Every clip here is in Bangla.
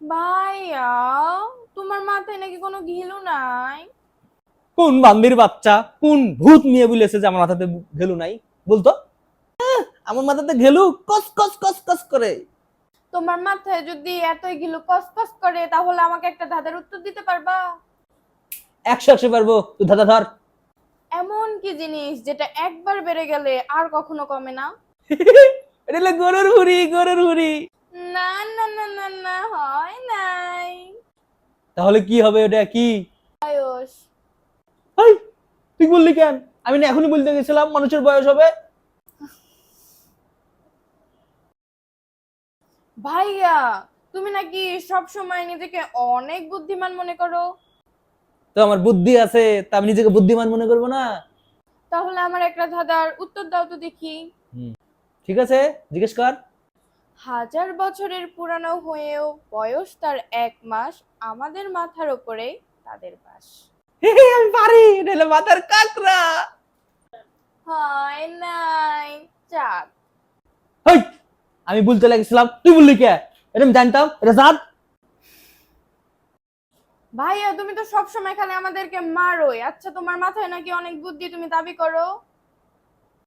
ভাইয়া, তোমার মাথায় নাকি কোনো ঘিলু নাই? কোন বান্দির বাচ্চা, কোন ভূত নিয়ে বলেছে যে আমার মাথাতে ঘেলু নাই? বলতো। আমার মাথাতে ঘেলু কস কস কস কস করে। তোমার মাথায় যদি এতই ঘিলু কসকস করে তাহলে আমাকে একটা ধাঁধার উত্তর দিতে পারবা? 100 পারবো, তুই ধাঁধা ধর। এমন কি জিনিস যেটা একবার বেড়ে গেলে আর কখনো কমে না? এটা হলো গরুর ভুঁড়ি, গরুর ভুঁড়ি। না না না না না, হয় নাই। তাহলে কি হবে? ওটা কি? বয়স। হাই, তুই বললি কেন? আমি না এখনই বলতে গেছিলাম মানুষের বয়স হবে। ভাইয়া, তুমি নাকি সব সময় নিজেকে অনেক বুদ্ধিমান মনে করো। তো আমার বুদ্ধি আছে, তা আমি নিজেকে বুদ্ধিমান মনে করবো না? তাহলে আমার একটা ধাঁধার উত্তর দাও তো দেখি। ঠিক আছে, জিজ্ঞেস কর। 1000 বছরের পুরানো হয়েও বয়স তার 1 মাস, আমাদের মাথার উপরে তাদের বাস। আমি পারি, এটা হলো মাথার কাকড়া। হয় নাই। চাঁদ। হাই, আমি বলতে লাগছিলাম, তুই বললি কে? এটা আমি জানতাম, এটা চাঁদ। ভাইয়া, তুমি তো সব সময় খালি আমাদেরকে মারোই। আচ্ছা, তোমার মাথায় নাকি অনেক বুদ্ধি, তুমি দাবি করো।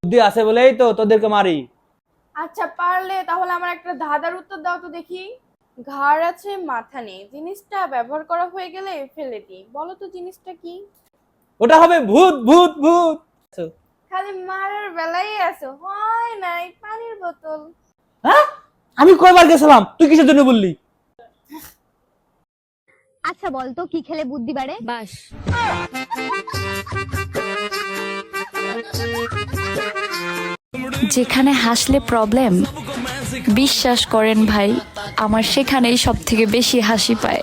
বুদ্ধি আছে বলেই তো তোদেরকে মারি। আচ্ছা, পারলে তাহলে আমার একটা ধাঁধার উত্তর দাও তো দেখি। ঘাড় আছে মাথা নেই, জিনিসটা ব্যবহার করা হয়ে গেলে ফেলে দিই, বলো তো জিনিসটা কি? ওটা হবে ভূত, ভূত, ভূত। খালি মারার বেলায় আছো, হয় নাই। পানির বোতল। হ্যাঁ, আমি কয়বার গেছিলাম, তুই কিসের জন্য বললি? আচ্ছা বলতো কি খেলে বুদ্ধি বাড়ে? বাস। যেখানে হাসলে প্রবলেম, বিশ্বাস করেন ভাই, আমার সেখানেই সব থেকে বেশি হাসি পায়।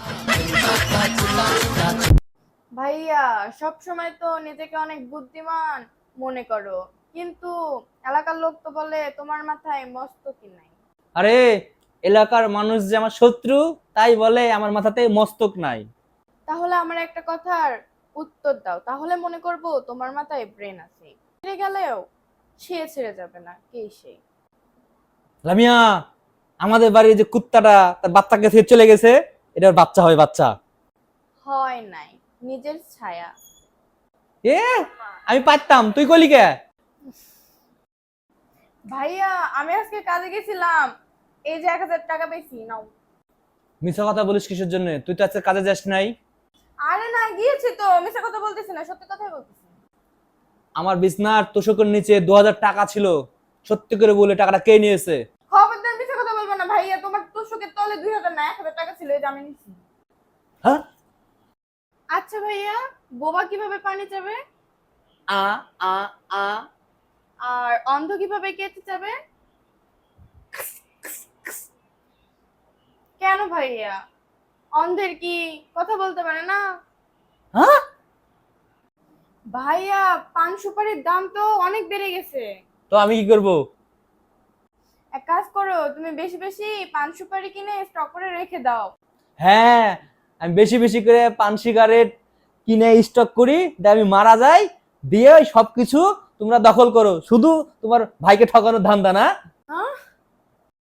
ভাইয়া, সব সময় তো নিজেকে অনেক বুদ্ধিমান মনে করো, কিন্তু এলাকার লোক তো বলে তোমার মাথায় মস্তকি নাই। আরে, এলাকার মানুষ যে আমার শত্রু, তাই বলে আমার মাথাতে মস্তক নাই। তাহলে আমার একটা কথার উত্তর দাও, তাহলে মনে করব তোমার মাথায় ব্রেন আছে। ছেড়ে গেলেও সে ছেড়ে যাবে না, কে সেই? লামিয়া, আমাদের বাড়ির যে কুত্তাটা তার বাচ্চাকে ছেড়ে চলে গেছে, এটার বাচ্চা হয়, বাচ্চা। হয় নাই। নিজের ছায়া। এ, আমি পারতাম, তুই কলি কে? ভাইয়া, আমি আজকে কাজে গেছিলাম, এই যে 1000 টাকা পেয়েছি, নাও। মিথ্যা কথা বলিস কিসের জন্য? তুই তো আজকে কাজে যাস নাই। আরে না, গিয়েছি তো, মিথ্যা কথা বলতেছি না, সত্যি কথাই বলতেছি। আমার বিছনার তোষকের নিচে 2000 টাকা ছিল, সত্যি করে বলে টাকাটা কে নিয়েছে? খবরদার মিথ্যা কথা বলবো না ভাইয়া, তোমার তোষকের তলে 2000 না 1000 টাকা ছিল, এই যে আমি নিচ্ছি। হ্যাঁ? আচ্ছা ভাইয়া, বোবা কিভাবে পানি চাবে? আ আ আ আর অন্ধ কিভাবে কেটে যাবে? কেন ভাইয়া, অন্ধের কি কথা বলতে পারে না? হ্যাঁ? ভাইয়া, পান সুপারির দাম তো অনেক বেড়ে গেছে। তো আমি কি করব? এক কাজ করো, তুমি বেশি বেশি পান সুপারি কিনে স্টক করে রেখে দাও। হ্যাঁ, আমি বেশি বেশি করে পান সিগারেট কিনে স্টক করি, দিয়ে আমি মারা যাই, দিয়ে ওই সবকিছু তোমরা দখল করো, শুধু তোমার ভাইকে ঠকানোর ধান্দা না? হ্যাঁ?